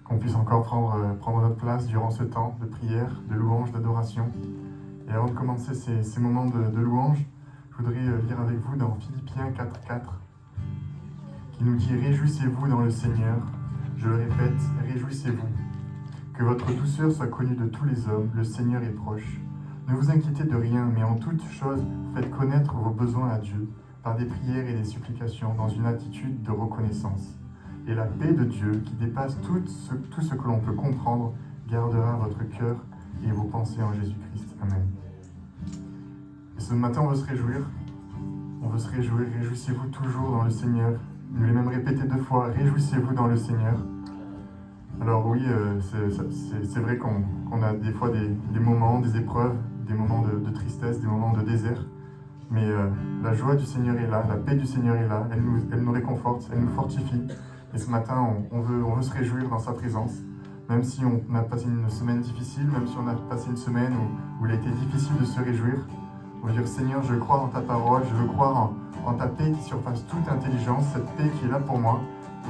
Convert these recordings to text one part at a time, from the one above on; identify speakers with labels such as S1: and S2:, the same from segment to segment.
S1: qu'on puisse encore prendre notre place durant ce temps de prière, de louange, d'adoration. Et avant de commencer ces moments de louange, je voudrais lire avec vous dans Philippiens 4.4, qui nous dit « Réjouissez-vous dans le Seigneur ». Je le répète, réjouissez-vous. Que votre douceur soit connue de tous les hommes, le Seigneur est proche. Ne vous inquiétez de rien, mais en toute chose, faites connaître vos besoins à Dieu, par des prières et des supplications, dans une attitude de reconnaissance. Et la paix de Dieu, qui dépasse tout ce que l'on peut comprendre, gardera votre cœur et vos pensées en Jésus-Christ. Amen. Et ce matin, on veut se réjouir. On veut se réjouir. Réjouissez-vous toujours dans le Seigneur. Il nous l'a même répété 2 fois. Réjouissez-vous dans le Seigneur. Alors oui, c'est vrai qu'on a des fois des moments, des épreuves, des moments de tristesse, des moments de désert. Mais la joie du Seigneur est là, la paix du Seigneur est là. Elle nous réconforte, elle nous fortifie. Et ce matin, on veut se réjouir dans sa présence. Même si on a passé une semaine difficile, même si on a passé une semaine où il a été difficile de se réjouir, on veut dire Seigneur, je crois en ta parole, je veux croire en ta paix qui surpasse toute intelligence, cette paix qui est là pour moi.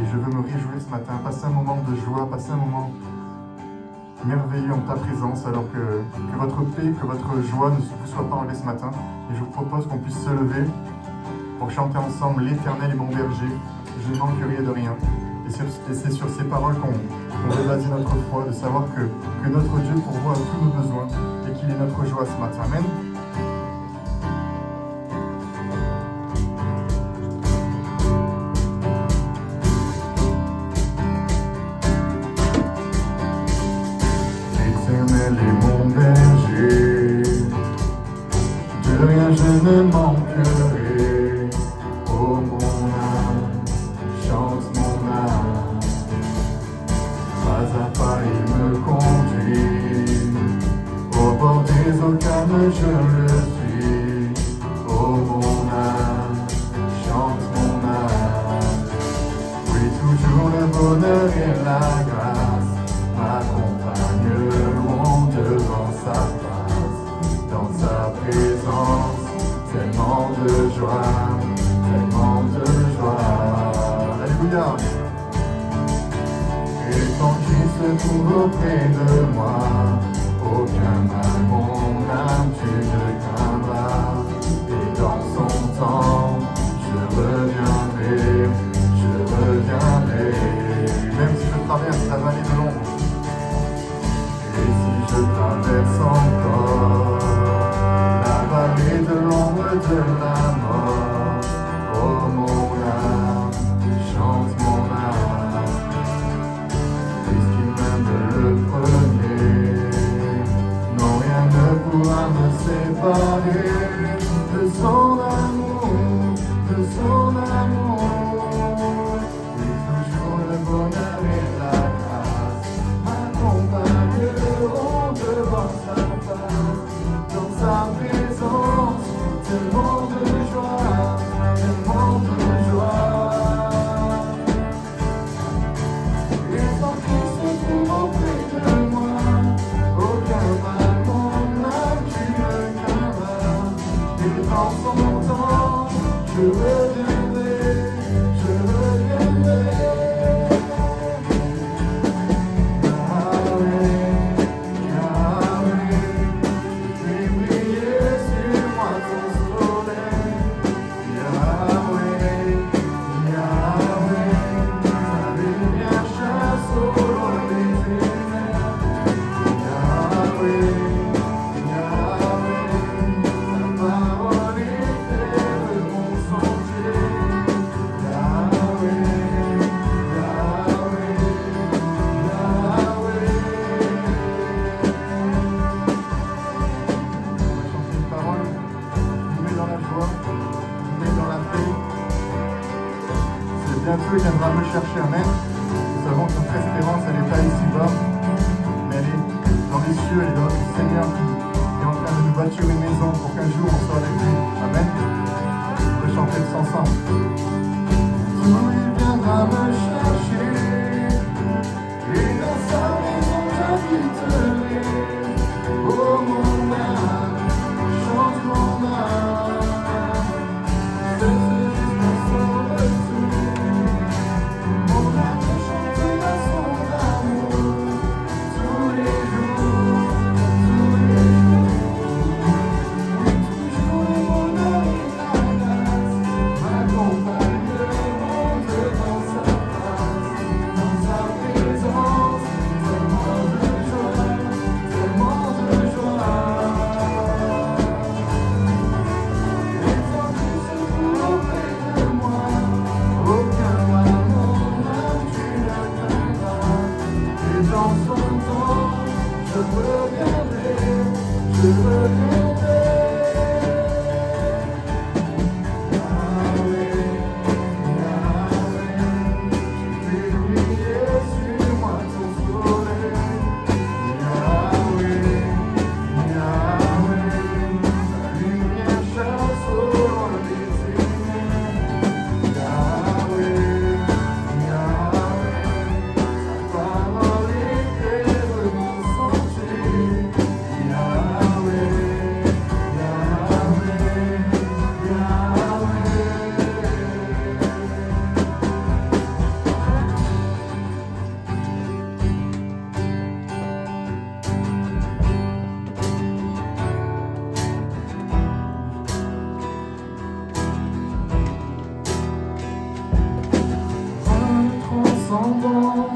S1: Et je veux me réjouir ce matin, passer un moment de joie, passer un moment merveilleux en ta présence, alors que votre paix, que votre joie ne vous soit pas enlevée ce matin. Et je vous propose qu'on puisse se lever pour chanter ensemble l'Éternel est mon berger, je ne manquerai de rien. Et c'est sur ces paroles qu'on veut baser notre foi, de savoir que notre Dieu pourvoit à tous nos besoins et qu'il est notre joie ce matin. Amen. L'Éternel est mon berger, de rien je ne manquerai. Oh mon âme, chante mon âme, pas à pas il me conduit, au bord des eaux calmes je le suis. Oh mon âme, chante mon âme, oui toujours le bonheur et la grâce m'accompagneront devant sa face, dans sa présence, tellement de joie. Tellement de joie. Alléluia. Et quand il se trouve auprès de moi, aucun mal, mon âme, tu ne craindras. Et dans son temps, je reviendrai. Même si je traverse la vallée de l'ombre, et si je traverse encore la vallée de l'ombre de la mort, oh mon âme, chante mon âme, puisqu'il m'aime le premier, non rien ne pourra me séparer de son amour, de son amour. Oui, toujours le bonheur et la grâce m'accompagneront devant sa face, dans sa présence, tellement de joie, tellement de joie. Et sans qu'il se trouve auprès de moi, aucun mal, mon âme, tu ne craindras. Et dans son temps, je reviendrai, je reviendrai. Dieu viendra me chercher, amen. Nous savons que notre espérance, elle n'est pas ici-bas, mais elle est dans les cieux, elle est dans le Seigneur qui est en train de nous bâtir une maison pour qu'un jour on soit avec lui, amen. On peut chanter tous ensemble. Où il viendra me chercher, et dans sa maison j'habiterai. Oh mon âme, chante mon âme, c'est jusqu'à son retour. Mon âme chante ressemblance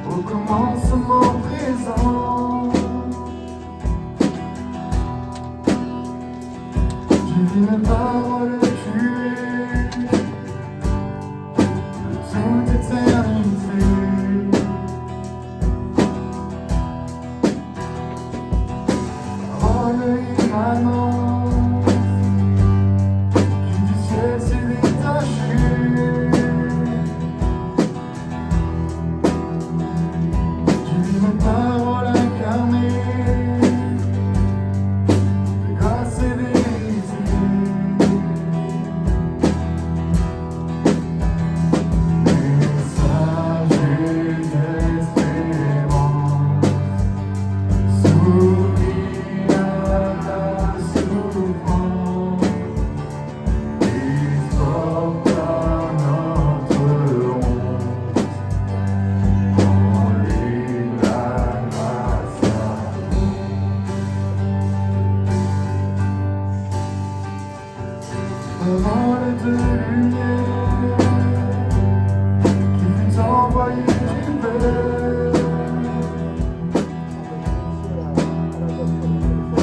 S1: au commencement présent. Divine parole, tu es de toute éternité. Parole immanente qui du ciel s'est détachée. Divine parole incarnée de grâce et vérité. Messager d'espérance, souris à la souffrance, il porte à notre honte, en lui la grâce à parole de lumière qui fut envoyée du Père.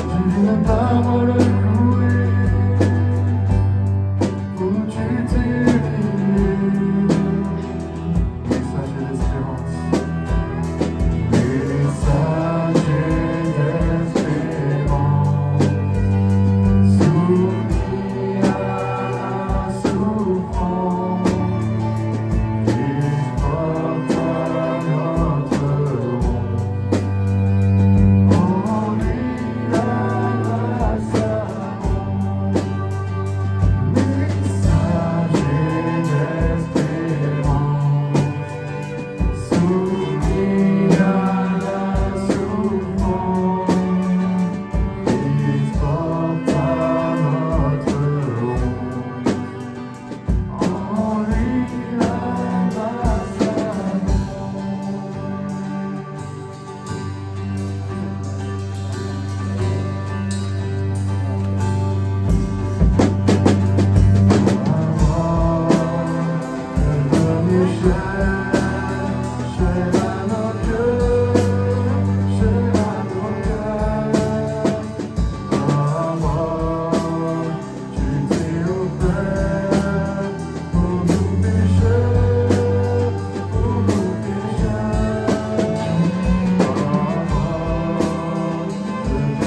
S1: Divine parole clouée, où tu t'es lié. Messager d'espérance, messager d'espérance, soumis à la souffrance, il porte à notre honte, en lui la grâce abonde. Messager d'espérance, soumis à la souffrance, il porte à notre honte, en lui la grâce abonde. Devenu cher à nos cœurs, cher à nos cœurs. Tu t'es offert pour nous pécheurs, pour nous pécheurs.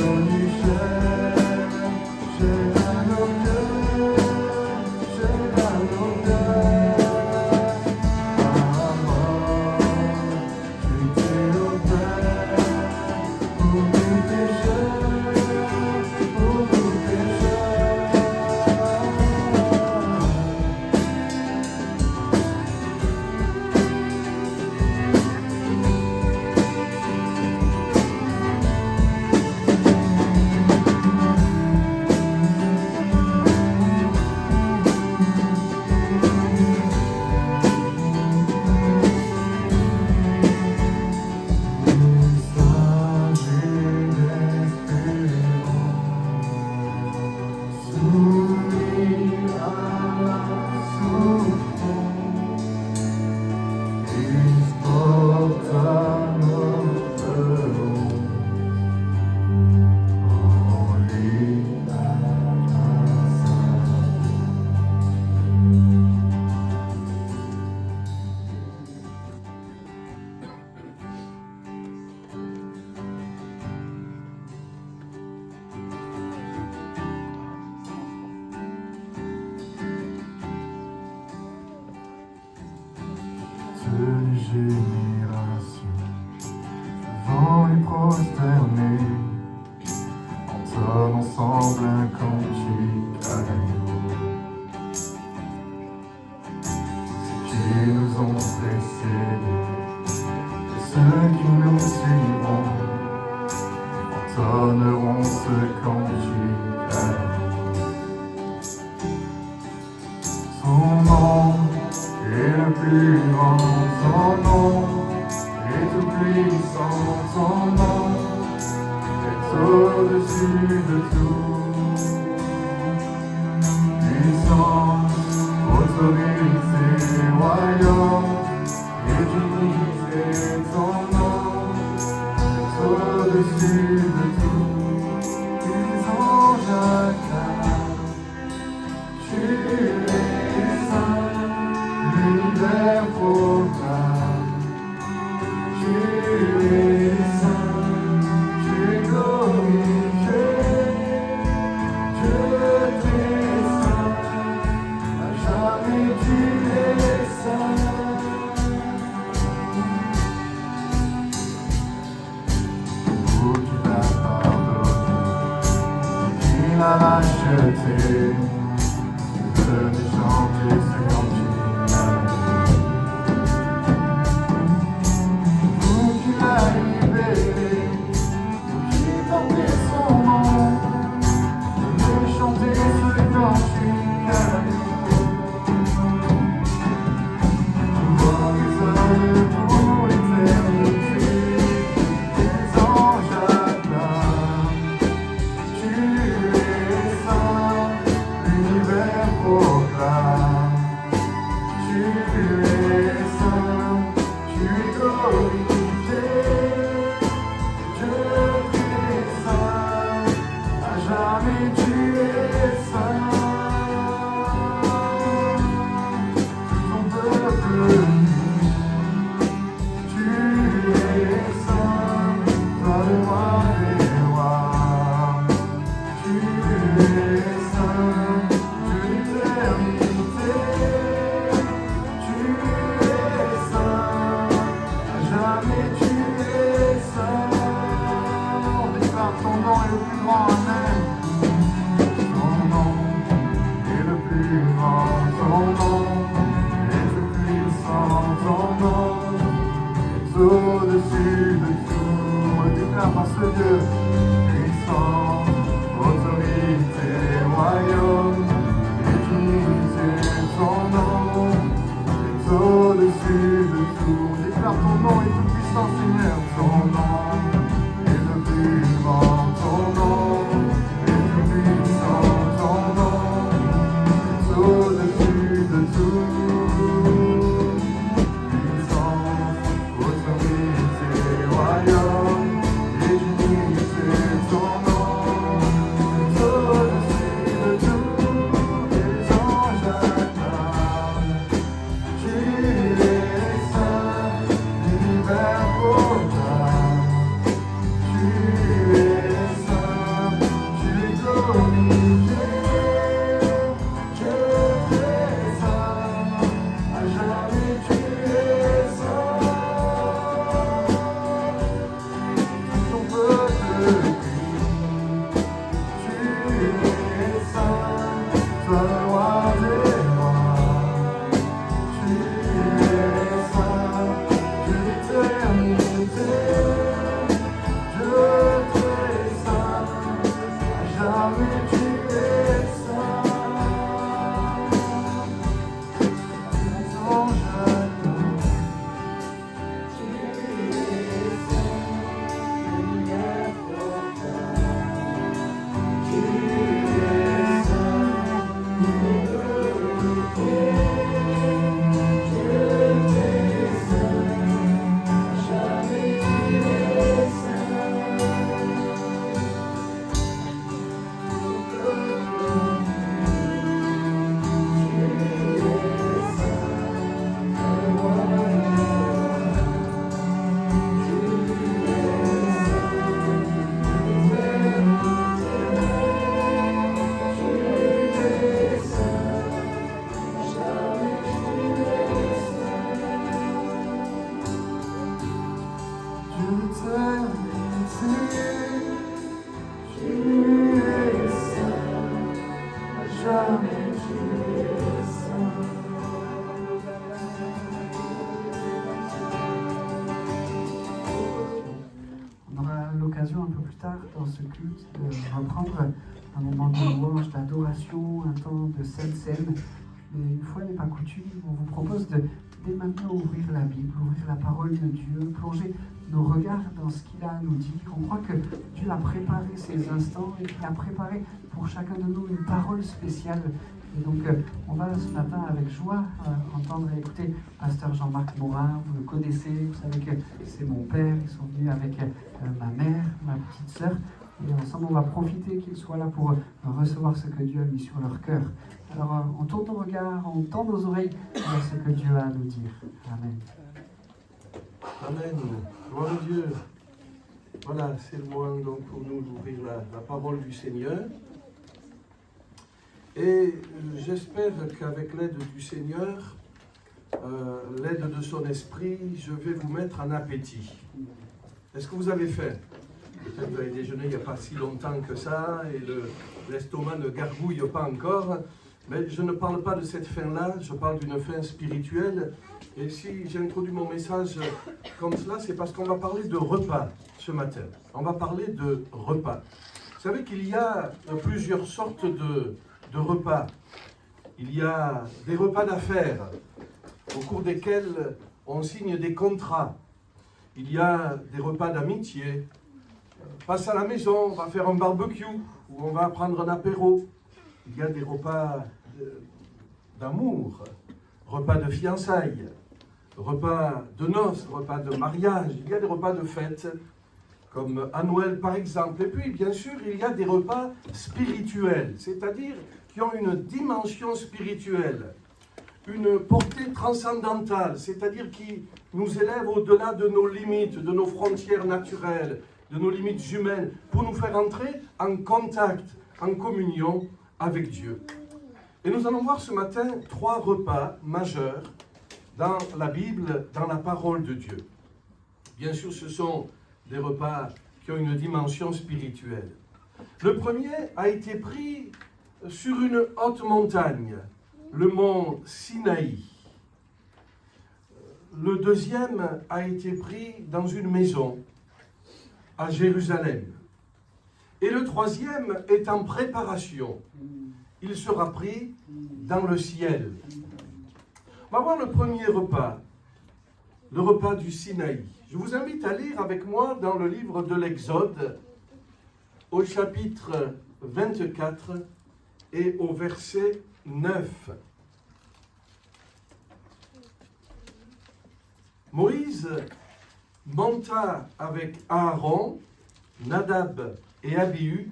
S1: Devenu cher à nos cœurs, cher à nos cœurs. Tu t'es offert pour nous pécheurs, pour nous pécheurs. De génération, devant les prosternés, entonnent ensemble un cantique à l'agneau. Ceux qui nous ont précédés, et ceux qui nous suivront, entonneront ce cantique à l'agneau. Son nom est le plus grand, son nom est tout puissant, son nom est au-dessus de tout. Puissance, autorité, royaume. dignité, ton nom est au-dessus de tout. Les anges acclament, tu es saint, l'univers proclame. Tu es saint, tu es glorifié. Dieu, tu es saint, à jamais tu es saint. Vous qui l'as pardonné, qui l'a racheté, venez chanter ce cantique. Au-dessus de tout, on déclare par ce Dieu puissant, autorité, royaume, et dignité, ton nom est au-dessus de tout. On déclare ton nom est tout puissant, Seigneur, ton nom est le plus grand, ton nom est tout puissant, ton nom est au-dessus de tout.
S2: Un peu plus tard dans ce culte de reprendre un moment de louange, d'adoration, un temps de sainte scène. Mais une fois n'est pas coutume, on vous propose de dès maintenant ouvrir la Bible, ouvrir la parole de Dieu, plonger nos regards dans ce qu'il a à nous dire. On croit que Dieu a préparé ces instants et qu'il a préparé pour chacun de nous une parole spéciale. Et donc, on va ce matin avec joie entendre et écouter Pasteur Jean-Marc Morin. Vous le connaissez, vous savez que c'est mon père. Ils sont venus avec ma mère, ma petite sœur. Et ensemble, on va profiter qu'ils soient là pour recevoir ce que Dieu a mis sur leur cœur. Alors, on tourne nos regards, on tend nos oreilles vers ce que Dieu a à nous dire. Amen.
S3: Amen. Gloire à Dieu. Voilà, c'est le moment donc pour nous d'ouvrir la parole du Seigneur. Et j'espère qu'avec l'aide du Seigneur, l'aide de son esprit, je vais vous mettre en appétit. Est-ce que vous avez faim? Peut-être que vous avez déjeuné il n'y a pas si longtemps que ça et l'estomac ne gargouille pas encore. Mais je ne parle pas de cette faim-là, je parle d'une faim spirituelle. Et si j'introduis mon message comme cela, c'est parce qu'on va parler de repas ce matin. On va parler de repas. Vous savez qu'il y a plusieurs sortes de repas. Il y a des repas d'affaires, au cours desquels on signe des contrats. Il y a des repas d'amitié. Passe à la maison, on va faire un barbecue, ou on va prendre un apéro. Il y a des repas d'amour, repas de fiançailles, repas de noces, repas de mariage. Il y a des repas de fête, comme à Noël par exemple. Et puis, bien sûr, il y a des repas spirituels, c'est-à-dire qui ont une dimension spirituelle, une portée transcendantale, c'est-à-dire qui nous élève au-delà de nos limites, de nos frontières naturelles, de nos limites humaines, pour nous faire entrer en contact, en communion avec Dieu. Et nous allons voir ce matin 3 repas majeurs dans la Bible, dans la parole de Dieu. Bien sûr, ce sont des repas qui ont une dimension spirituelle. Le premier a été pris sur une haute montagne, le mont Sinaï. Le deuxième a été pris dans une maison à Jérusalem. Et le troisième est en préparation. Il sera pris dans le ciel. On va voir le premier repas, le repas du Sinaï. Je vous invite à lire avec moi dans le livre de l'Exode, au chapitre 24 et au verset 9. Moïse monta avec Aaron, Nadab et Abihu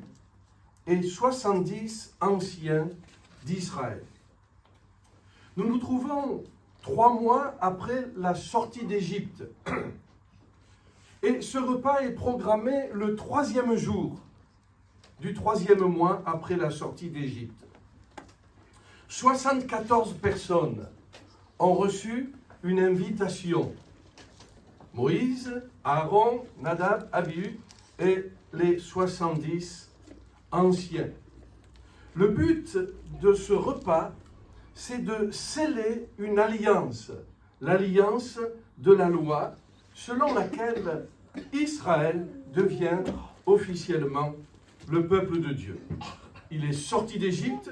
S3: et 70 anciens d'Israël. Nous nous trouvons 3 mois après la sortie d'Égypte. Et ce repas est programmé le 3e jour du 3e mois après la sortie d'Égypte. 74 personnes ont reçu une invitation. Moïse, Aaron, Nadab, Abihu et les 70 anciens. Le but de ce repas, c'est de sceller une alliance, l'alliance de la loi, selon laquelle Israël devient officiellement le peuple de Dieu. Il est sorti d'Égypte,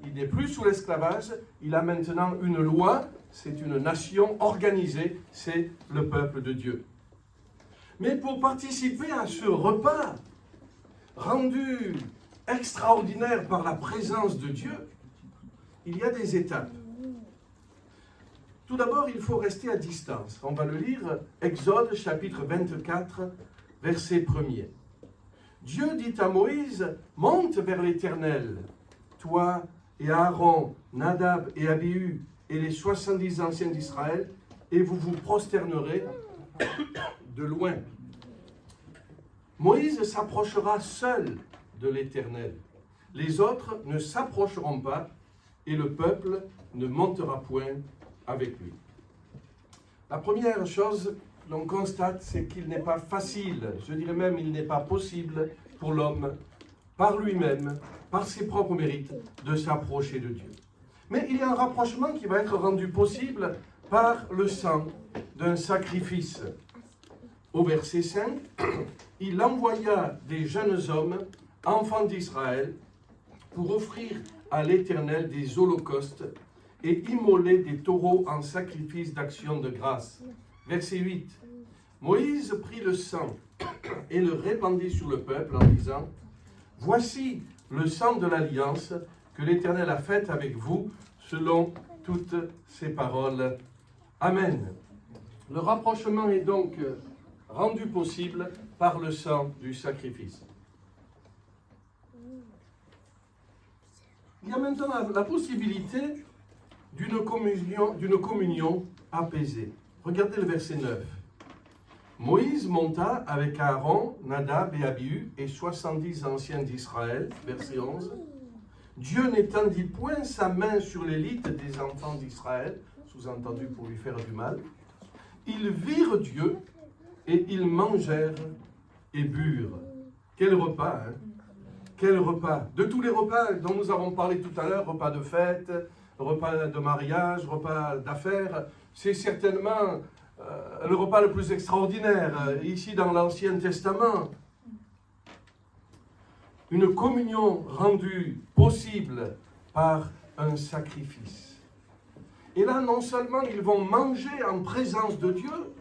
S3: il n'est plus sous l'esclavage, il a maintenant une loi, c'est une nation organisée, c'est le peuple de Dieu. Mais pour participer à ce repas, rendu extraordinaire par la présence de Dieu, il y a des étapes. Tout d'abord, il faut rester à distance. On va le lire, Exode chapitre 24, verset 1er. Dieu dit à Moïse, monte vers l'Éternel, toi et Aaron, Nadab et Abihu et les 70 anciens d'Israël, et vous vous prosternerez de loin. Moïse s'approchera seul de l'Éternel. Les autres ne s'approcheront pas et le peuple ne montera point avec lui. La première chose que l'on constate, c'est qu'il n'est pas facile, je dirais même il n'est pas possible pour l'homme, par lui-même, par ses propres mérites, de s'approcher de Dieu. Mais il y a un rapprochement qui va être rendu possible par le sang d'un sacrifice. Au verset 5, il envoya des jeunes hommes, enfants d'Israël, pour offrir à l'Éternel des holocaustes et immoler des taureaux en sacrifice d'action de grâce. Verset 8, Moïse prit le sang et le répandit sur le peuple en disant, « Voici le sang de l'alliance que l'Éternel a faite avec vous selon toutes ses paroles. Amen. » Le rapprochement est donc rendu possible par le sang du sacrifice. Il y a maintenant la possibilité d'une communion apaisée. Regardez le verset 9. Moïse monta avec Aaron, Nadab et Abihu et 70 anciens d'Israël, verset 11. Dieu n'étendit point sa main sur l'élite des enfants d'Israël, sous-entendu pour lui faire du mal. Ils virent Dieu et ils mangèrent et burent. Quel repas, hein? Quel repas! De tous les repas dont nous avons parlé tout à l'heure, repas de fête, repas de mariage, repas d'affaires, c'est certainement le repas le plus extraordinaire ici dans l'Ancien Testament. Une communion rendue possible par un sacrifice. Et là, non seulement ils vont manger en présence de Dieu,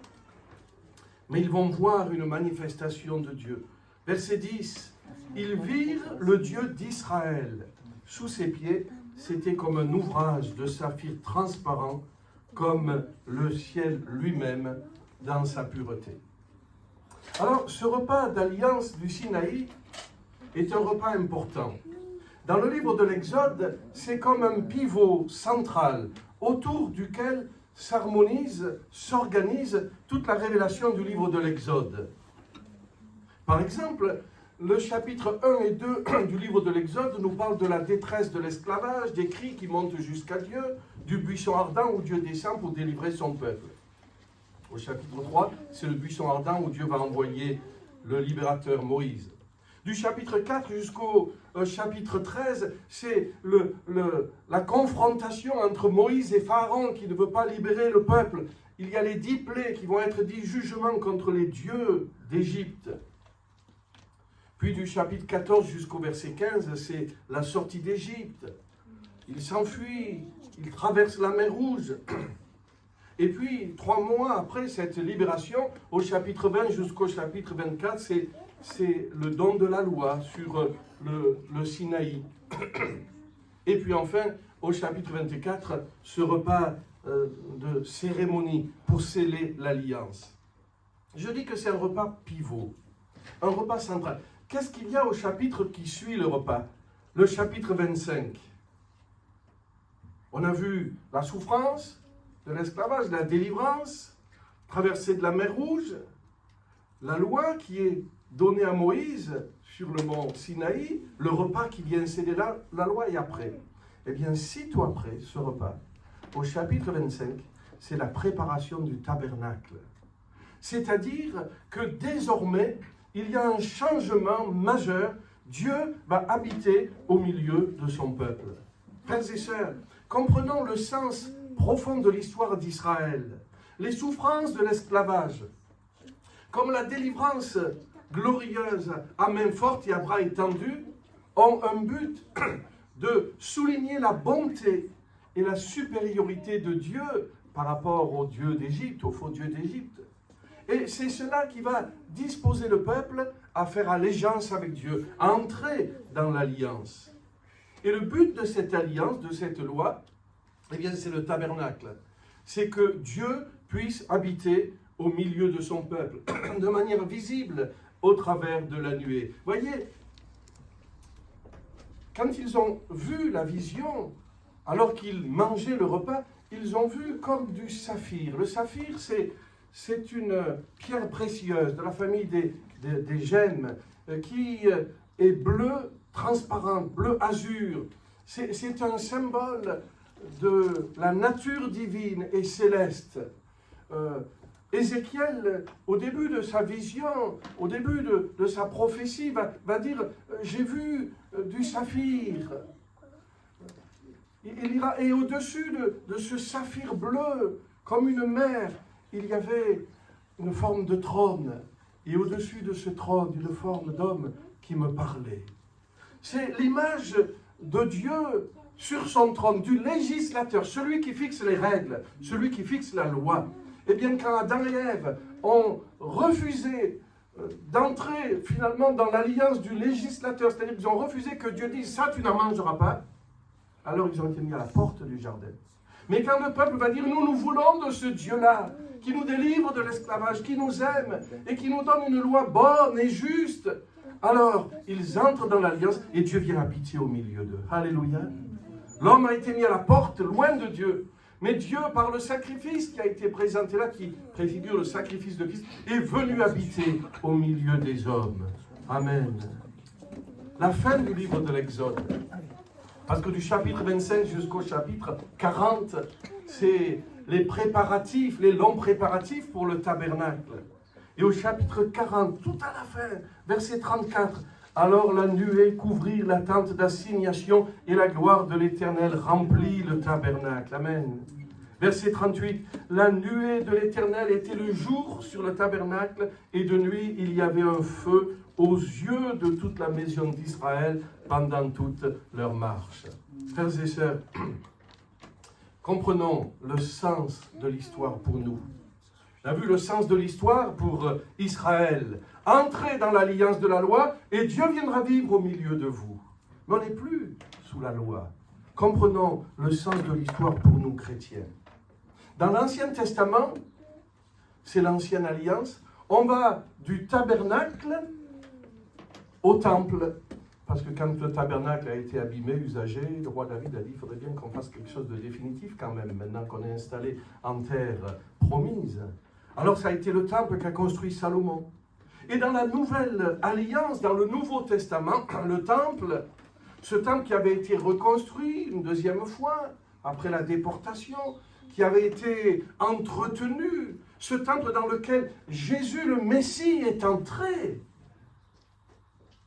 S3: mais ils vont voir une manifestation de Dieu. Verset 10, ils virent le Dieu d'Israël. Sous ses pieds, c'était comme un ouvrage de saphir transparent, comme le ciel lui-même dans sa pureté. Alors, ce repas d'alliance du Sinaï est un repas important. Dans le livre de l'Exode, c'est comme un pivot central autour duquel s'organise toute la révélation du livre de l'Exode. Par exemple, le chapitre 1 et 2 du livre de l'Exode nous parle de la détresse de l'esclavage, des cris qui montent jusqu'à Dieu, du buisson ardent où Dieu descend pour délivrer son peuple. Au chapitre 3, c'est le buisson ardent où Dieu va envoyer le libérateur Moïse. Du chapitre 4 jusqu'au chapitre 13, c'est la confrontation entre Moïse et Pharaon qui ne veut pas libérer le peuple. Il y a les 10 plaies qui vont être 10 jugements contre les dieux d'Égypte. Puis du chapitre 14 jusqu'au verset 15, c'est la sortie d'Égypte. Il s'enfuit, il traverse la mer Rouge. Et puis, 3 mois après cette libération, au chapitre 20 jusqu'au chapitre 24, c'est le don de la loi sur le Sinaï. Et puis enfin, au chapitre 24, ce repas de cérémonie pour sceller l'alliance. Je dis que c'est un repas pivot, un repas central. Qu'est-ce qu'il y a au chapitre qui suit le repas? Le chapitre 25. On a vu la souffrance de l'esclavage, la délivrance, traversée de la mer Rouge, la loi qui est donnée à Moïse sur le mont Sinaï, le repas qui vient sceller la loi et après. Eh bien, sitôt après ce repas, au chapitre 25, c'est la préparation du tabernacle. C'est-à-dire que désormais, il y a un changement majeur. Dieu va habiter au milieu de son peuple. Frères et sœurs, comprenons le sens profond de l'histoire d'Israël. Les souffrances de l'esclavage, comme la délivrance glorieuse à main forte et à bras étendus, ont un but de souligner la bonté et la supériorité de Dieu par rapport au Dieu d'Égypte, au faux Dieu d'Égypte. Et c'est cela qui va disposer le peuple à faire allégeance avec Dieu, à entrer dans l'alliance. Et le but de cette alliance, de cette loi, eh bien, c'est le tabernacle. C'est que Dieu puisse habiter au milieu de son peuple, de manière visible, au travers de la nuée. Voyez, quand ils ont vu la vision, alors qu'ils mangeaient le repas, ils ont vu comme du saphir. Le saphir, c'est une pierre précieuse de la famille des gemmes qui est bleu transparent, bleu azur. C'est un symbole de la nature divine et céleste. Ézéchiel, au début de sa vision, au début de sa prophétie, va dire « J'ai vu du saphir ». Et au-dessus de ce saphir bleu, comme une mer, il y avait une forme de trône. Et au-dessus de ce trône, une forme d'homme qui me parlait. C'est l'image de Dieu sur son trône, du législateur, celui qui fixe les règles, celui qui fixe la loi. Eh bien, quand Adam et Ève ont refusé d'entrer finalement dans l'alliance du législateur, c'est-à-dire qu'ils ont refusé que Dieu dise « ça, tu n'en mangeras pas », alors ils ont été mis à la porte du jardin. Mais quand le peuple va dire « nous voulons de ce Dieu-là, qui nous délivre de l'esclavage, qui nous aime et qui nous donne une loi bonne et juste », alors ils entrent dans l'alliance et Dieu vient habiter au milieu d'eux. Alléluia. L'homme a été mis à la porte, loin de Dieu. Mais Dieu, par le sacrifice qui a été présenté là, qui préfigure le sacrifice de Christ, est venu habiter au milieu des hommes. Amen. La fin du livre de l'Exode. Parce que du chapitre 25 jusqu'au chapitre 40, c'est les préparatifs, les longs préparatifs pour le tabernacle. Et au chapitre 40, tout à la fin, verset 34, « Alors la nuée couvrit la tente d'assignation et la gloire de l'Éternel remplit le tabernacle. » Amen. Verset 38, « La nuée de l'Éternel était le jour sur le tabernacle et de nuit il y avait un feu aux yeux de toute la maison d'Israël pendant toute leur marche. » Frères et sœurs, comprenons le sens de l'histoire pour nous. On a vu le sens de l'histoire pour Israël. Entrez dans l'alliance de la loi et Dieu viendra vivre au milieu de vous. Mais on n'est plus sous la loi. Comprenons le sens de l'histoire pour nous chrétiens. Dans l'Ancien Testament, c'est l'Ancienne Alliance, on va du tabernacle au temple. Parce que quand le tabernacle a été abîmé, usagé, le roi David a dit qu'il faudrait bien qu'on fasse quelque chose de définitif quand même, maintenant qu'on est installé en terre promise. Alors ça a été le temple qu'a construit Salomon. Et dans la nouvelle alliance, dans le Nouveau Testament, le temple, ce temple qui avait été reconstruit une deuxième fois, après la déportation, qui avait été entretenu, ce temple dans lequel Jésus le Messie est entré.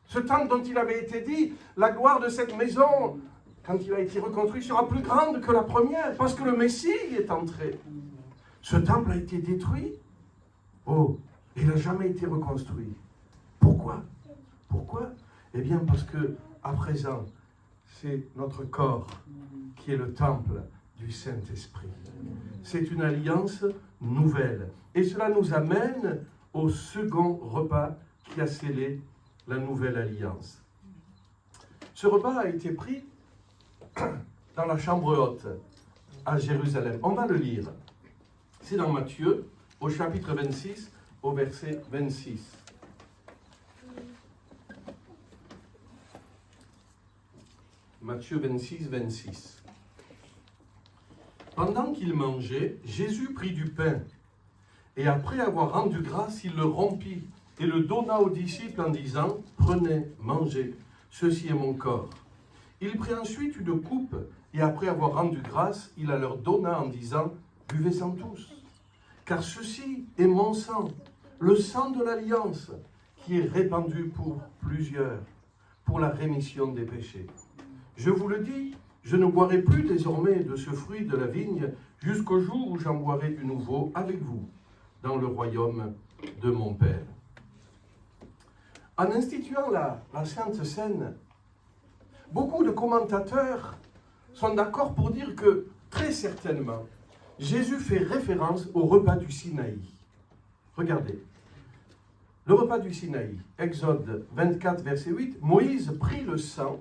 S3: Ce temple dont il avait été dit, la gloire de cette maison, quand il a été reconstruit, sera plus grande que la première, parce que le Messie est entré. Ce temple a été détruit. Oh, il n'a jamais été reconstruit. Pourquoi? Pourquoi? Eh bien, parce que, à présent, c'est notre corps qui est le temple du Saint-Esprit. C'est une alliance nouvelle. Et cela nous amène au second repas qui a scellé la nouvelle alliance. Ce repas a été pris dans la chambre haute à Jérusalem. On va le lire. C'est dans Matthieu, au chapitre 26, au verset 26. Matthieu 26, 26. Pendant qu'il mangeait, Jésus prit du pain, et après avoir rendu grâce, il le rompit, et le donna aux disciples en disant, « Prenez, mangez, ceci est mon corps. » Il prit ensuite une coupe, et après avoir rendu grâce, il la leur donna en disant, « Buvez-en tous, car ceci est mon sang, le sang de l'alliance, qui est répandu pour plusieurs, pour la rémission des péchés. Je vous le dis, je ne boirai plus désormais de ce fruit de la vigne, jusqu'au jour où j'en boirai du nouveau avec vous, dans le royaume de mon Père. » En instituant la Sainte Seine, beaucoup de commentateurs sont d'accord pour dire que, très certainement, Jésus fait référence au repas du Sinaï. Regardez, le repas du Sinaï, Exode 24, verset 8, Moïse prit le sang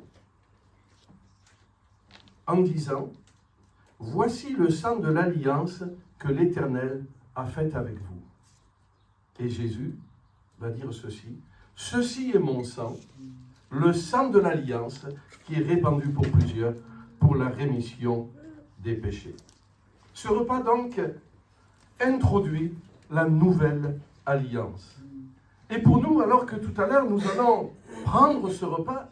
S3: en disant, « Voici le sang de l'alliance que l'Éternel a faite avec vous. » Et Jésus va dire ceci, « Ceci est mon sang, le sang de l'alliance qui est répandu pour plusieurs pour la rémission des péchés. » Ce repas donc introduit la nouvelle alliance. Et pour nous, alors que tout à l'heure nous allons prendre ce repas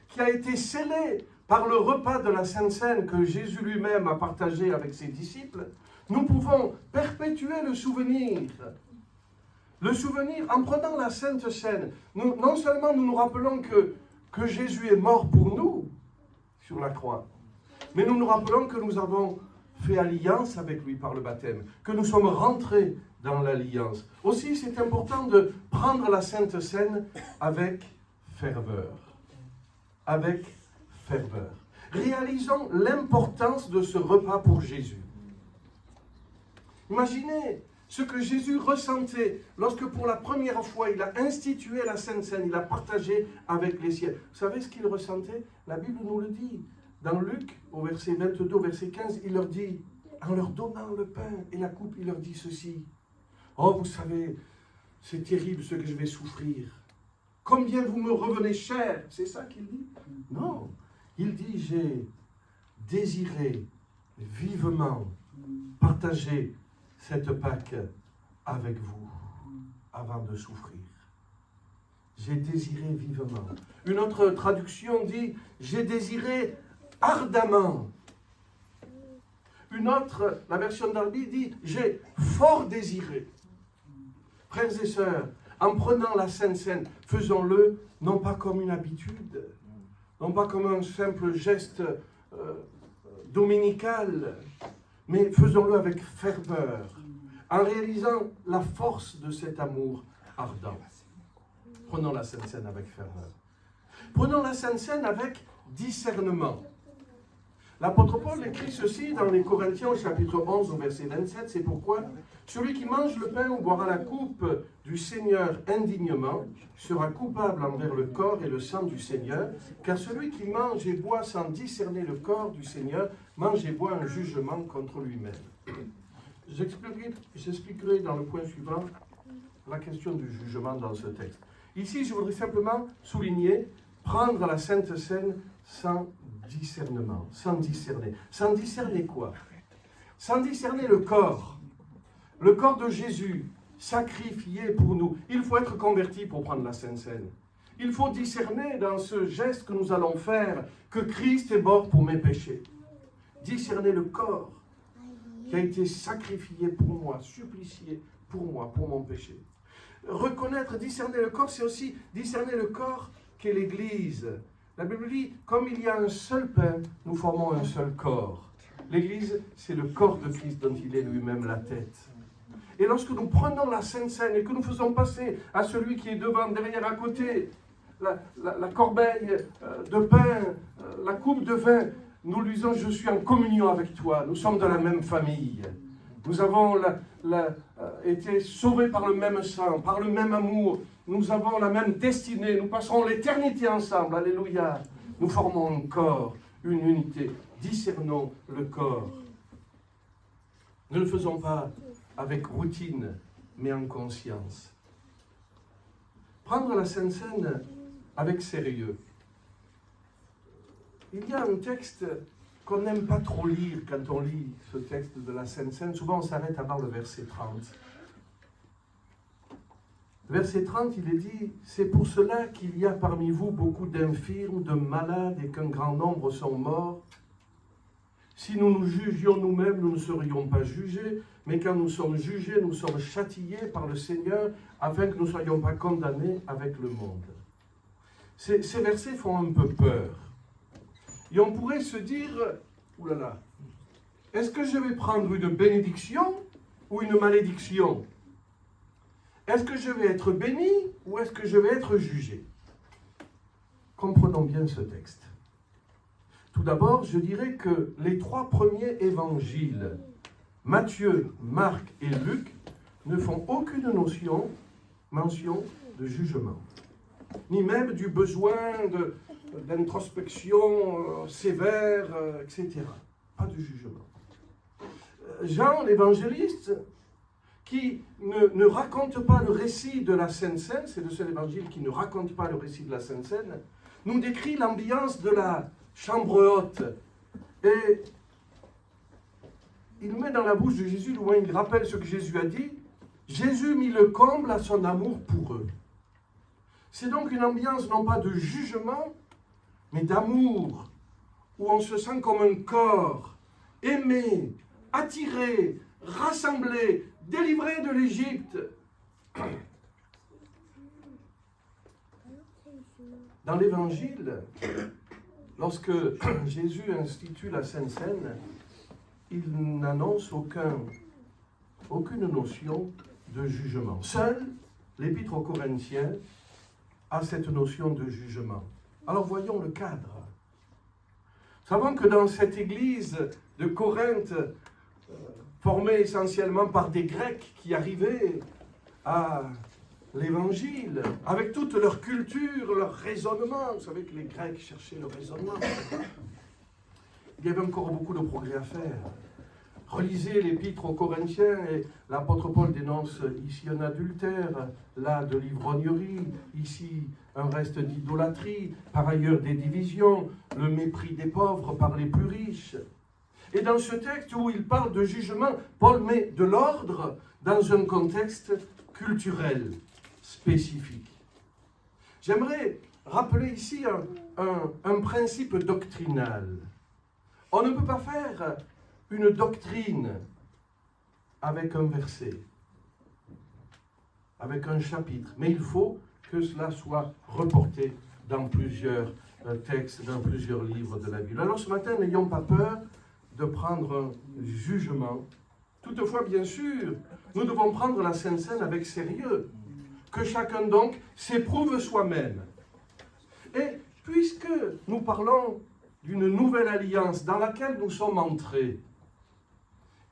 S3: qui a été scellé par le repas de la Sainte Seine que Jésus lui-même a partagé avec ses disciples, nous pouvons perpétuer le souvenir. Le souvenir, en prenant la Sainte Seine, non seulement nous nous rappelons que Jésus est mort pour nous sur la croix, mais nous nous rappelons que nous avons fait alliance avec lui par le baptême, que nous sommes rentrés dans l'alliance. Aussi, c'est important de prendre la Sainte Seine avec ferveur. Avec ferveur. Réalisons l'importance de ce repas pour Jésus. Imaginez ce que Jésus ressentait lorsque pour la première fois il a institué la Sainte Seine, il a partagé avec les siens. Vous savez ce qu'il ressentait? La Bible nous le dit. Dans Luc, au verset 22, au verset 15, il leur dit, en leur donnant le pain et la coupe, il leur dit ceci. Oh, vous savez, c'est terrible ce que je vais souffrir. Combien vous me revenez cher? C'est ça qu'il dit? Non. Il dit, j'ai désiré vivement partager cette Pâque avec vous avant de souffrir. J'ai désiré vivement. Une autre traduction dit, j'ai désiré ardemment. Une autre, la version d'Albi dit, j'ai fort désiré. Frères et sœurs, en prenant la Sainte Seine, faisons-le non pas comme une habitude, non pas comme un simple geste dominical, mais faisons-le avec ferveur, en réalisant la force de cet amour ardent. Prenons la Sainte Seine avec ferveur. Prenons la Sainte Seine avec discernement. L'apôtre Paul écrit ceci dans les Corinthiens au chapitre 11 au verset 27, c'est pourquoi celui qui mange le pain ou boira la coupe du Seigneur indignement sera coupable envers le corps et le sang du Seigneur, car celui qui mange et boit sans discerner le corps du Seigneur mange et boit un jugement contre lui-même. J'expliquerai dans le point suivant la question du jugement dans ce texte. Ici, je voudrais simplement souligner, prendre la Sainte Seine sans discernement, sans discerner. Sans discerner quoi? Sans discerner le corps de Jésus, sacrifié pour nous. Il faut être converti pour prendre la Sainte Seine. Il faut discerner dans ce geste que nous allons faire que Christ est mort pour mes péchés. Discerner le corps qui a été sacrifié pour moi, supplicié pour moi, pour mon péché. Reconnaître, discerner le corps, c'est aussi discerner le corps qu'est l'Église. La Bible dit, comme il y a un seul pain, nous formons un seul corps. L'Église, c'est le corps de Christ dont il est lui-même la tête. Et lorsque nous prenons la Sainte Seine et que nous faisons passer à celui qui est devant, derrière, à côté, la corbeille de pain, la coupe de vin, nous lui disons, je suis en communion avec toi, nous sommes de la même famille. Nous avons été sauvés par le même sang, par le même amour. Nous avons la même destinée. Nous passerons l'éternité ensemble. Alléluia. Nous formons un corps, une unité. Discernons le corps. Ne le faisons pas avec routine, mais en conscience. Prendre la Sainte Seine avec sérieux. Il y a un texte qu'on n'aime pas trop lire quand on lit ce texte de la Sainte Seine. Souvent, on s'arrête avant le verset 30. Verset 30, il est dit, « C'est pour cela qu'il y a parmi vous beaucoup d'infirmes, de malades, et qu'un grand nombre sont morts. Si nous nous jugions nous-mêmes, nous ne serions pas jugés, mais quand nous sommes jugés, nous sommes châtiés par le Seigneur, afin que nous ne soyons pas condamnés avec le monde. » Ces versets font un peu peur. Et on pourrait se dire, oulala, est-ce que je vais prendre une bénédiction ou une malédiction? Est-ce que je vais être béni ou est-ce que je vais être jugé? Comprenons bien ce texte. Tout d'abord, je dirais que les trois premiers évangiles, Matthieu, Marc et Luc, ne font aucune mention de jugement, ni même du besoin d'introspection sévère, etc. Pas de jugement. Jean, l'évangéliste, qui ne raconte pas le récit de la Sainte Seine, c'est le seul évangile qui ne raconte pas le récit de la Sainte Seine, nous décrit l'ambiance de la chambre haute. Et il met dans la bouche de Jésus, loin, il rappelle ce que Jésus a dit, Jésus mit le comble à son amour pour eux. C'est donc une ambiance non pas de jugement, mais d'amour, où on se sent comme un corps, aimé, attiré, rassemblé, délivré de l'Égypte. Dans l'Évangile, lorsque Jésus institue la Sainte Seine, il n'annonce aucune notion de jugement. Seul l'Épître aux Corinthiens a cette notion de jugement. Alors voyons le cadre. Savons que dans cette église de Corinthe, formés essentiellement par des Grecs qui arrivaient à l'Évangile, avec toute leur culture, leur raisonnement. Vous savez que les Grecs cherchaient le raisonnement. Il y avait encore beaucoup de progrès à faire. Relisez l'épître aux Corinthiens et l'apôtre Paul dénonce ici un adultère, là de l'ivrognerie, ici un reste d'idolâtrie, par ailleurs des divisions, le mépris des pauvres par les plus riches. Et dans ce texte où il parle de jugement, Paul met de l'ordre dans un contexte culturel spécifique. J'aimerais rappeler ici un principe doctrinal. On ne peut pas faire une doctrine avec un verset, avec un chapitre, mais il faut que cela soit reporté dans plusieurs textes, dans plusieurs livres de la Bible. Alors ce matin, n'ayons pas peur de prendre un jugement. Toutefois, bien sûr, nous devons prendre la Sainte Seine avec sérieux, que chacun donc s'éprouve soi-même. Et puisque nous parlons d'une nouvelle alliance dans laquelle nous sommes entrés,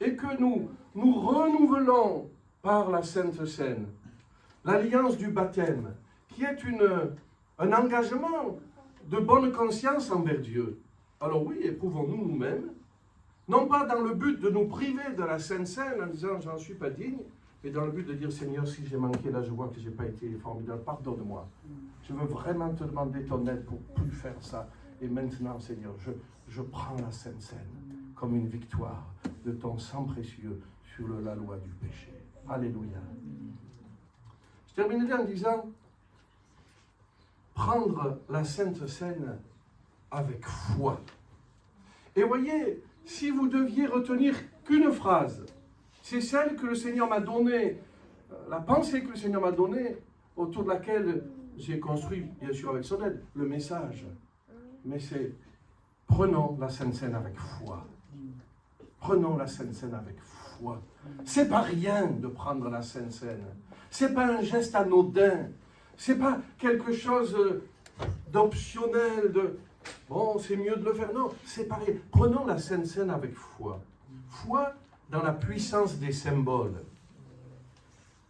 S3: et que nous renouvelons par la Sainte Seine l'alliance du baptême, qui est un engagement de bonne conscience envers Dieu. Alors oui, éprouvons-nous nous-mêmes, non pas dans le but de nous priver de la Sainte Seine en disant « j'en suis pas digne », mais dans le but de dire « Seigneur, si j'ai manqué là, je vois que je n'ai pas été formidable, pardonne-moi. Je veux vraiment te demander ton aide pour plus faire ça. Et maintenant, Seigneur, je prends la Sainte Seine comme une victoire de ton sang précieux sur la loi du péché. » Alléluia. Je terminerai en disant prendre la Sainte Seine avec foi. Et voyez, si vous deviez retenir qu'une phrase, c'est celle que le Seigneur m'a donnée, la pensée que le Seigneur m'a donnée, autour de laquelle j'ai construit, bien sûr avec son aide, le message. Mais c'est prenons la Sainte Seine avec foi. Prenons la Sainte Seine avec foi. C'est pas rien de prendre la Sainte Seine. C'est pas un geste anodin. C'est pas quelque chose d'optionnel, bon, c'est mieux de le faire. Non, c'est pareil. Prenons la Sainte Seine avec foi. Foi dans la puissance des symboles.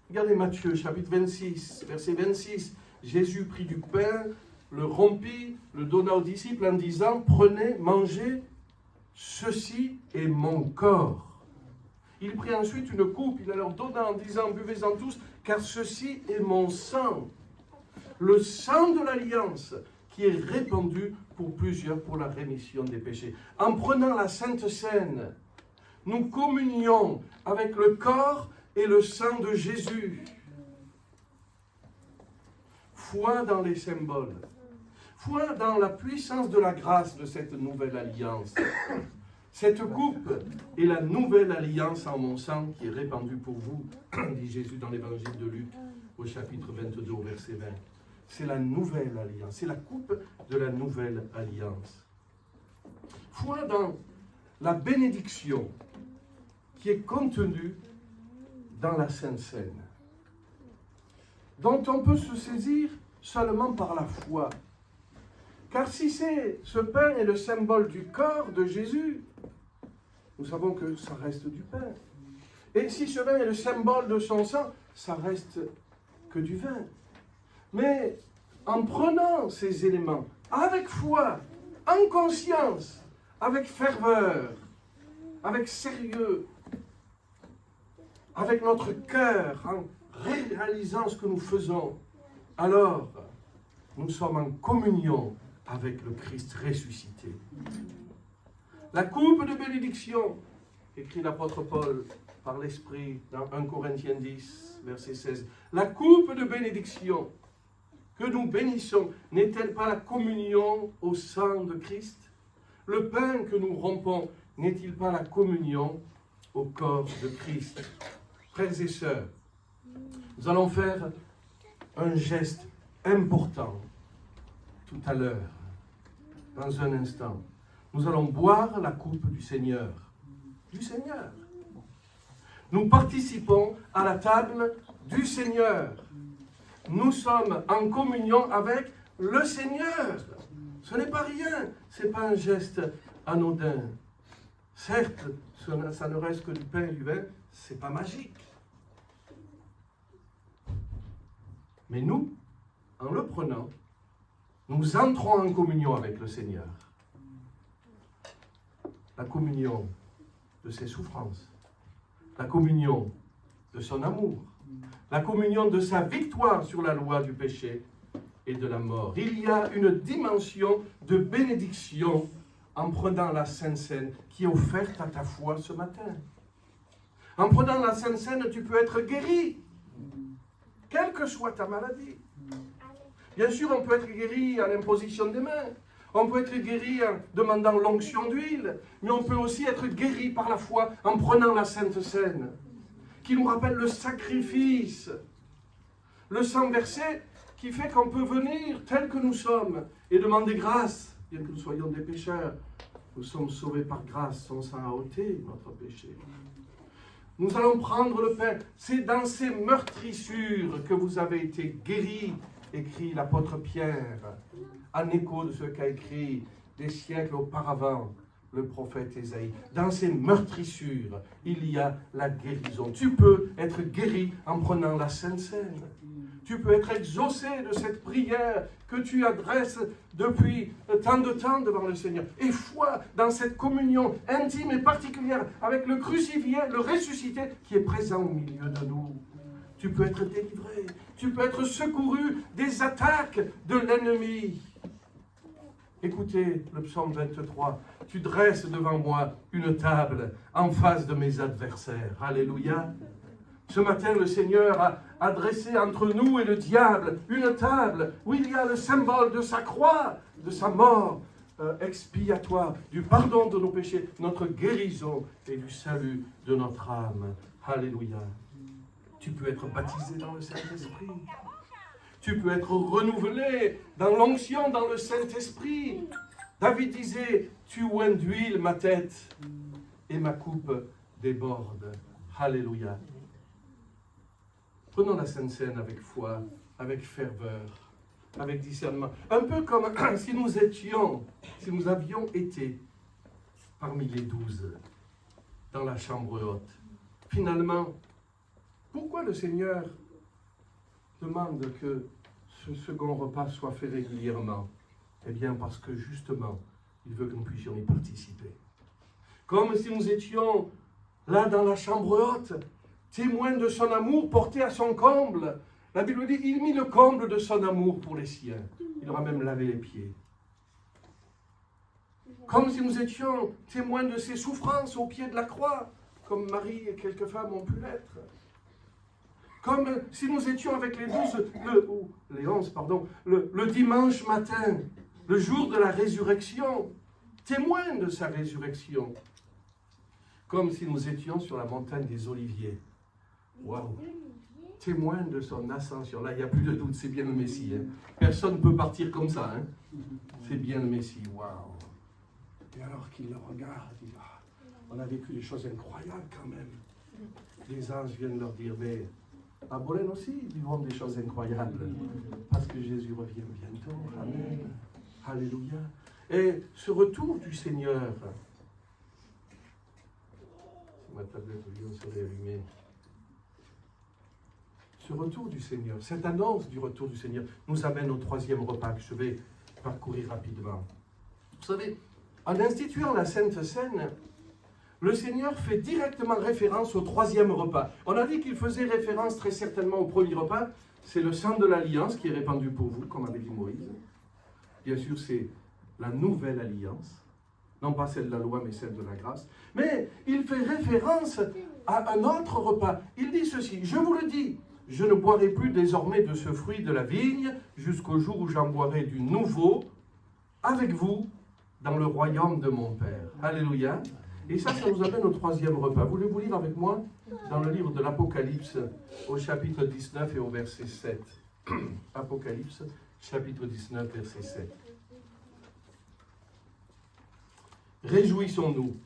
S3: Regardez Matthieu, chapitre 26, verset 26. Jésus prit du pain, le rompit, le donna aux disciples en disant « Prenez, mangez, ceci est mon corps. » Il prit ensuite une coupe, il la leur donna en disant « Buvez-en tous, car ceci est mon sang. » Le sang de l'alliance qui est répandu pour plusieurs pour la rémission des péchés. En prenant la Sainte Seine, nous communions avec le corps et le sang de Jésus. Foi dans les symboles. Foi dans la puissance de la grâce de cette nouvelle alliance. Cette coupe est la nouvelle alliance en mon sang qui est répandue pour vous, dit Jésus dans l'évangile de Luc au chapitre 22 au verset 20. C'est la nouvelle alliance, c'est la coupe de la nouvelle alliance. Foi dans la bénédiction qui est contenue dans la Sainte Seine, dont on peut se saisir seulement par la foi. Car si ce pain est le symbole du corps de Jésus, nous savons que ça reste du pain. Et si ce vin est le symbole de son sang, ça reste que du vin. Mais en prenant ces éléments avec foi, en conscience, avec ferveur, avec sérieux, avec notre cœur, en réalisant ce que nous faisons, alors nous sommes en communion avec le Christ ressuscité. La coupe de bénédiction, écrit l'apôtre Paul par l'Esprit dans 1 Corinthiens 10, verset 16. La coupe de bénédiction que nous bénissons, n'est-elle pas la communion au sang de Christ? Le pain que nous rompons, n'est-il pas la communion au corps de Christ? Frères et sœurs, nous allons faire un geste important tout à l'heure, dans un instant. Nous allons boire la coupe du Seigneur. Du Seigneur. Nous participons à la table du Seigneur. Nous sommes en communion avec le Seigneur. Ce n'est pas rien, ce n'est pas un geste anodin. Certes, ça ne reste que du pain et du vin, c'est pas magique. Mais nous, en le prenant, nous entrons en communion avec le Seigneur. La communion de ses souffrances, la communion de son amour, la communion de sa victoire sur la loi du péché et de la mort. Il y a une dimension de bénédiction en prenant la Sainte Seine qui est offerte à ta foi ce matin. En prenant la Sainte Seine, tu peux être guéri, quelle que soit ta maladie. Bien sûr, on peut être guéri à l'imposition des mains, on peut être guéri en demandant l'onction d'huile, mais on peut aussi être guéri par la foi en prenant la Sainte Seine, qui nous rappelle le sacrifice, le sang versé, qui fait qu'on peut venir tel que nous sommes et demander grâce, bien que nous soyons des pécheurs. Nous sommes sauvés par grâce, son sang a ôté notre péché. Nous allons prendre le pain. C'est dans ces meurtrissures que vous avez été guéris, écrit l'apôtre Pierre, en écho de ce qu'a écrit des siècles auparavant le prophète Ésaïe. Dans ces meurtrissures, il y a la guérison. Tu peux être guéri en prenant la Sainte Seine. Tu peux être exaucé de cette prière que tu adresses depuis tant de temps devant le Seigneur. Et foi dans cette communion intime et particulière avec le crucifié, le ressuscité qui est présent au milieu de nous. Tu peux être délivré, tu peux être secouru des attaques de l'ennemi. Écoutez le psaume 23. Tu dresses devant moi une table en face de mes adversaires. Alléluia. Ce matin, le Seigneur a dressé entre nous et le diable une table où il y a le symbole de sa croix, de sa mort expiatoire, du pardon de nos péchés, notre guérison et du salut de notre âme. Alléluia. Tu peux être baptisé dans le Saint-Esprit. Tu peux être renouvelé dans l'onction, dans le Saint-Esprit. David disait, tu oins d'huile ma tête et ma coupe déborde. Alléluia. Prenons la Sainte Seine avec foi, avec ferveur, avec discernement. Un peu comme si nous avions été parmi les 12 dans la chambre haute. Finalement, pourquoi le Seigneur demande que ce second repas soit fait régulièrement? Eh bien, parce que justement, il veut que nous puissions y participer. Comme si nous étions là dans la chambre haute, témoins de son amour porté à son comble. La Bible dit, il mit le comble de son amour pour les siens. Il aura même lavé les pieds. Comme si nous étions témoins de ses souffrances au pied de la croix, comme Marie et quelques femmes ont pu l'être. Comme si nous étions avec les 11, le dimanche matin, le jour de la résurrection, témoins de sa résurrection. Comme si nous étions sur la montagne des Oliviers. Waouh! Témoins de son ascension. Là, il n'y a plus de doute, c'est bien le Messie. Hein. Personne ne peut partir comme ça. Hein. C'est bien le Messie. Waouh! Et alors qu'il le regarde, il dit, on a vécu des choses incroyables quand même. Les anges viennent leur dire, mais à Bolène aussi, ils vivront des choses incroyables. Parce que Jésus revient bientôt. Amen. Alléluia. Et ce retour du Seigneur, si ma tablette serait allumée, ce retour du Seigneur, cette annonce du retour du Seigneur, nous amène au troisième repas que je vais parcourir rapidement. Vous savez, en instituant la Sainte Seine, le Seigneur fait directement référence au troisième repas. On a dit qu'il faisait référence très certainement au premier repas. C'est le sang de l'alliance qui est répandu pour vous, comme avait dit Moïse. Bien sûr, c'est la nouvelle alliance. Non pas celle de la loi, mais celle de la grâce. Mais il fait référence à un autre repas. Il dit ceci, je vous le dis, je ne boirai plus désormais de ce fruit de la vigne jusqu'au jour où j'en boirai du nouveau avec vous dans le royaume de mon Père. Alléluia. Et ça nous amène au troisième repas. Voulez-vous lire avec moi dans le livre de l'Apocalypse, au chapitre 19 et au verset 7. Apocalypse, chapitre 19, verset 7. Réjouissons-nous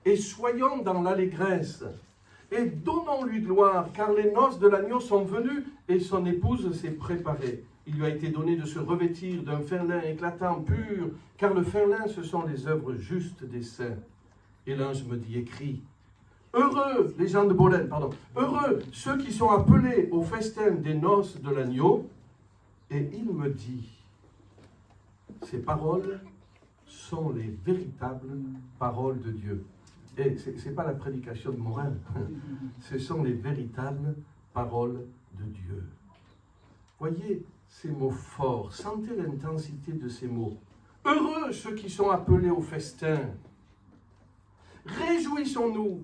S3: et soyons dans l'allégresse et donnons-lui gloire, car les noces de l'agneau sont venues et son épouse s'est préparée. Il lui a été donné de se revêtir d'un fin lin éclatant, pur, car le fin lin, ce sont les œuvres justes des saints. Et l'ange me dit, écris, heureux, les gens de Bolène, pardon, heureux ceux qui sont appelés au festin des noces de l'agneau. Et il me dit, ces paroles sont les véritables paroles de Dieu. Et ce n'est pas la prédication de Morin, ce sont les véritables paroles de Dieu. Voyez ces mots forts, sentez l'intensité de ces mots. Heureux ceux qui sont appelés au festin. Réjouissons-nous,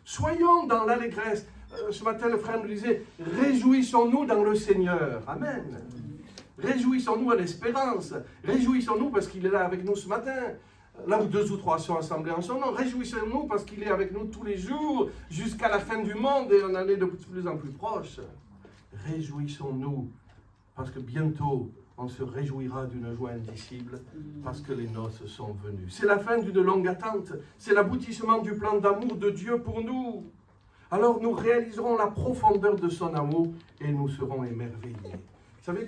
S3: soyons dans l'allégresse. Ce matin, le frère nous disait, réjouissons-nous dans le Seigneur. Amen. Réjouissons-nous à l'espérance. Réjouissons-nous parce qu'il est là avec nous ce matin. Là où 2 ou 3 sont assemblés en son nom, réjouissons-nous parce qu'il est avec nous tous les jours, jusqu'à la fin du monde, et on en est de plus en plus proche. Réjouissons-nous, parce que bientôt, on se réjouira d'une joie indicible, parce que les noces sont venues. C'est la fin d'une longue attente, c'est l'aboutissement du plan d'amour de Dieu pour nous. Alors nous réaliserons la profondeur de son amour, et nous serons émerveillés. Vous savez,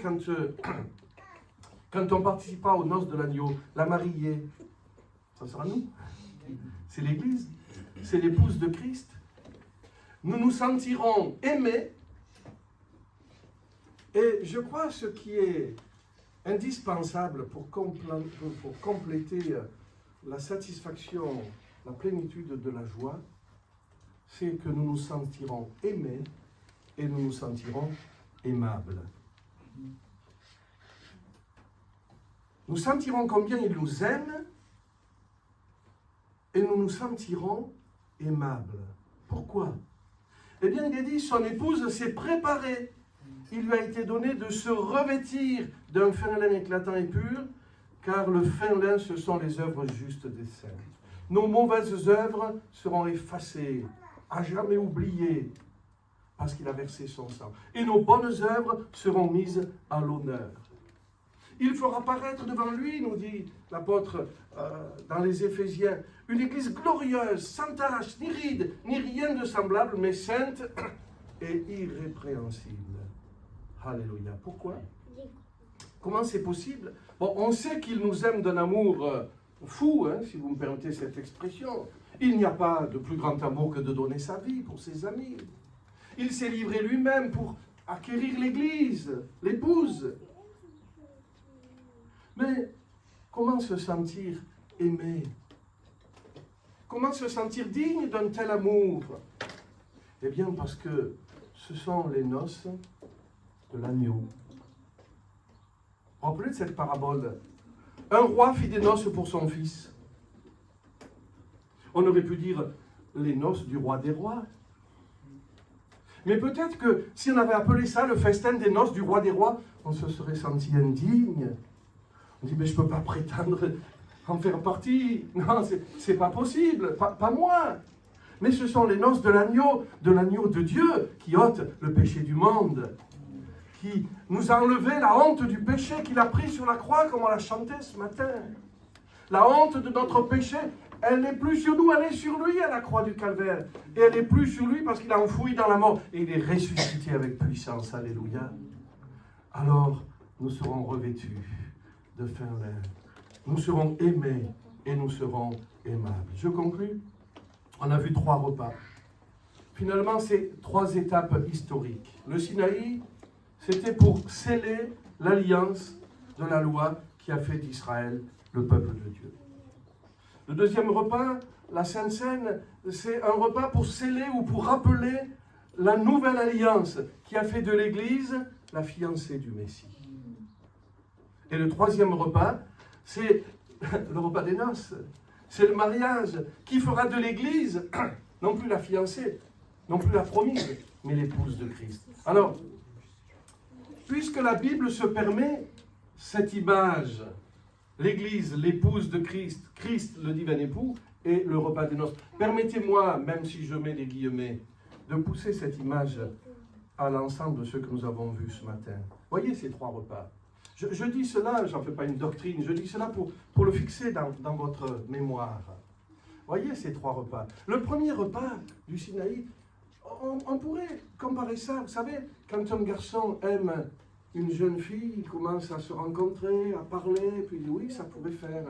S3: quand on participera aux noces de l'agneau, la mariée, ça sera nous. C'est l'Église. C'est l'épouse de Christ. Nous nous sentirons aimés. Et je crois ce qui est indispensable pour compléter la satisfaction, la plénitude de la joie, c'est que nous nous sentirons aimés et nous nous sentirons aimables. Nous sentirons combien il nous aime et nous nous sentirons aimables. Pourquoi? Eh bien, il est dit, son épouse s'est préparée. Il lui a été donné de se revêtir d'un fin lin éclatant et pur, car le fin lin, ce sont les œuvres justes des saints. Nos mauvaises œuvres seront effacées, à jamais oubliées, parce qu'il a versé son sang. Et nos bonnes œuvres seront mises à l'honneur. Il fera paraître devant lui, nous dit l'apôtre dans les Éphésiens, une église glorieuse, sans tache, ni ride, ni rien de semblable, mais sainte et irrépréhensible. Alléluia. Pourquoi? Comment c'est possible? Bon, on sait qu'il nous aime d'un amour fou, hein, si vous me permettez cette expression. Il n'y a pas de plus grand amour que de donner sa vie pour ses amis. Il s'est livré lui-même pour acquérir l'Église, l'épouse. Mais comment se sentir aimé? Comment se sentir digne d'un tel amour? Eh bien, parce que ce sont les noces de l'agneau. Vous vous rappelez de cette parabole? Un roi fit des noces pour son fils. On aurait pu dire les noces du roi des rois. Mais peut-être que si on avait appelé ça le festin des noces du roi des rois, on se serait senti indigne. On dit, mais je ne peux pas prétendre en faire partie. Non, c'est pas possible, pas moi. Mais ce sont les noces de l'agneau de Dieu, qui ôte le péché du monde, qui nous a enlevé la honte du péché qu'il a pris sur la croix, comme on l'a chanté ce matin. La honte de notre péché, elle n'est plus sur nous, elle est sur lui à la croix du calvaire. Et elle n'est plus sur lui parce qu'il a enfoui dans la mort. Et il est ressuscité avec puissance, alléluia. Alors, nous serons revêtus de fin lin. Nous serons aimés et nous serons aimables. Je conclus. On a vu 3 repas. Finalement, c'est 3 étapes historiques. Le Sinaï, c'était pour sceller l'alliance de la loi qui a fait d'Israël le peuple de Dieu. Le deuxième repas, la Sainte Seine, c'est un repas pour sceller ou pour rappeler la nouvelle alliance qui a fait de l'Église la fiancée du Messie. Et le troisième repas, c'est le repas des noces. C'est le mariage qui fera de l'Église non plus la fiancée, non plus la promise, mais l'épouse de Christ. Alors, puisque la Bible se permet cette image, l'Église, l'épouse de Christ, Christ, le divin époux, et le repas des noces, permettez-moi, même si je mets des guillemets, de pousser cette image à l'ensemble de ce que nous avons vu ce matin. Voyez ces 3 repas. Je dis cela, j'en fais pas une doctrine, je dis cela pour le fixer dans votre mémoire. Voyez ces 3 repas. Le premier repas du Sinaï, on pourrait comparer ça, vous savez, quand un garçon aime une jeune fille, il commence à se rencontrer, à parler, puis oui, ça pourrait faire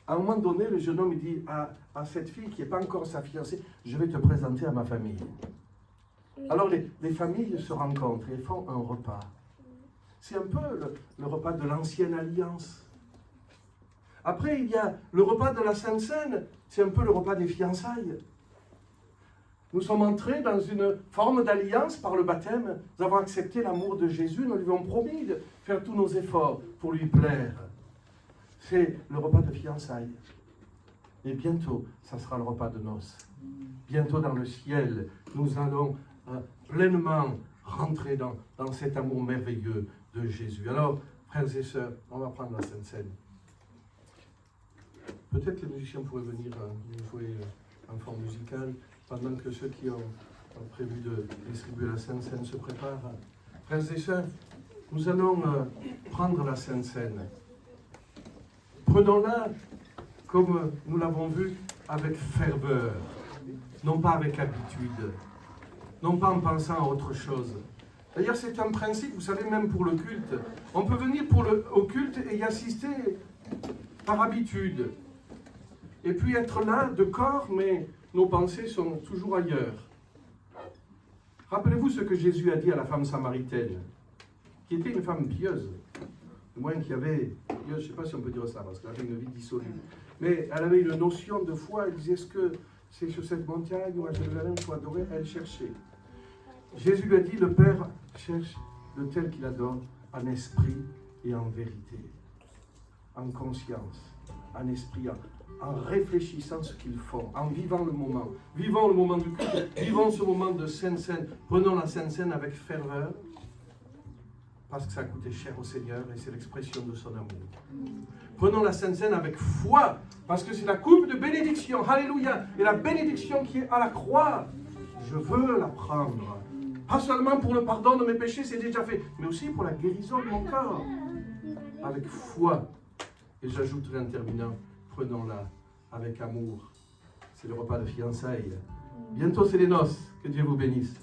S3: À un moment donné, le jeune homme il dit à cette fille qui n'est pas encore sa fiancée, je vais te présenter à ma famille. Alors les familles se rencontrent et font un repas. C'est un peu le repas de l'ancienne alliance. Après, il y a le repas de la Sainte Seine, c'est un peu le repas des fiançailles. Nous sommes entrés dans une forme d'alliance par le baptême. Nous avons accepté l'amour de Jésus, nous lui avons promis de faire tous nos efforts pour lui plaire. C'est le repas de fiançailles. Et bientôt, ça sera le repas de noces. Bientôt dans le ciel, nous allons pleinement rentrer dans cet amour merveilleux de Jésus. Alors, frères et sœurs, on va prendre la Sainte Seine. Peut-être les musiciens pourraient venir nous jouer un fond musical pendant que ceux qui ont prévu de distribuer la Sainte Seine se préparent. Frères et sœurs, nous allons prendre la Sainte Seine. Prenons-la comme nous l'avons vu avec ferveur, non pas avec habitude, non pas en pensant à autre chose. D'ailleurs, c'est un principe, vous savez, même pour le culte. On peut venir au culte et y assister par habitude. Et puis être là de corps, mais nos pensées sont toujours ailleurs. Rappelez-vous ce que Jésus a dit à la femme samaritaine, qui était une femme pieuse, du moins qui avait, je ne sais pas si on peut dire ça, parce qu'elle avait une vie dissolue, mais elle avait une notion de foi. Elle disait, est-ce que c'est sur cette montagne où à Jérusalem il faut adorer? Elle cherchait. Jésus lui a dit, le Père cherche le tel qu'il adore en esprit et en vérité, en conscience, en esprit, en réfléchissant ce qu'ils font, en vivant le moment. Vivons le moment du culte, vivons ce moment de Sainte Seine. Prenons la Sainte Seine avec ferveur, parce que ça a coûté cher au Seigneur et c'est l'expression de son amour. Prenons la Sainte Seine avec foi, parce que c'est la coupe de bénédiction. Alléluia! Et la bénédiction qui est à la croix, je veux la prendre. Pas seulement pour le pardon de mes péchés, c'est déjà fait, mais aussi pour la guérison de mon corps. Avec foi. Et j'ajouterai en terminant, prenons-la avec amour. C'est le repas de fiançailles. Bientôt, c'est les noces. Que Dieu vous bénisse.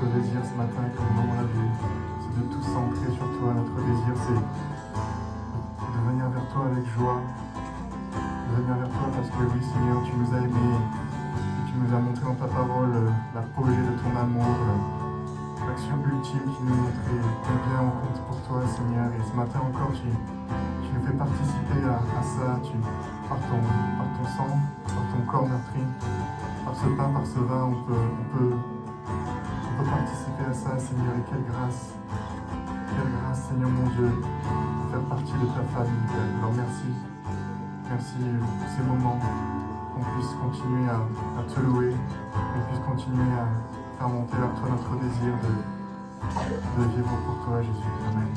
S1: notre désir ce matin, comme on l'a vu, c'est de tout centrer sur toi. Notre désir, c'est de venir vers toi avec joie, de venir vers toi parce que oui, Seigneur, tu nous as aimés et tu nous as montré dans ta parole l'apogée de ton amour, l'action ultime qui nous montrait combien on compte pour toi, Seigneur. Et ce matin encore, tu nous fais participer à ça, par ton sang, par ton corps meurtri, par ce pain, par ce vin, on peut participer à ça, Seigneur. Et quelle grâce, Seigneur mon Dieu, de faire partie de ta famille, Père. Alors merci pour ces moments, qu'on puisse continuer à te louer, qu'on puisse continuer à faire monter vers toi notre désir de vivre pour toi, Jésus. Amen.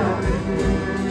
S2: avec nous.